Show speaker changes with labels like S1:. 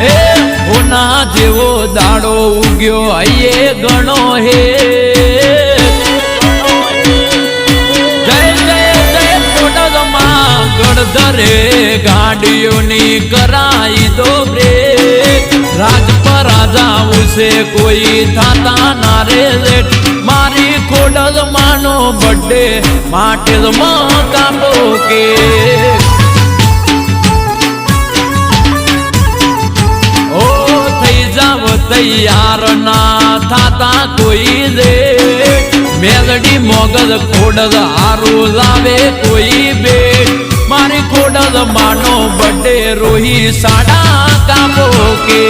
S1: એ હોના જેવો દાડો ઉગ્યો હૈયે ઘણો હે જય જય જય ખોડલમાં ગળધરે ગાડીઓની કરાઈ દો બ્રેક રાજ પર રાજા ઉસે કોઈ થાતા ના રે લેટ મારી ખોડલમાંનો બર્થડે માટે જ કાપો કે તૈયાર ના થાતા કોઈ દે મેલડી મોગલ ખોડલ હારું લાવે કોઈ બેટ મારી ખોડલ માનો બર્થડે રોહી સાડા કાપો કે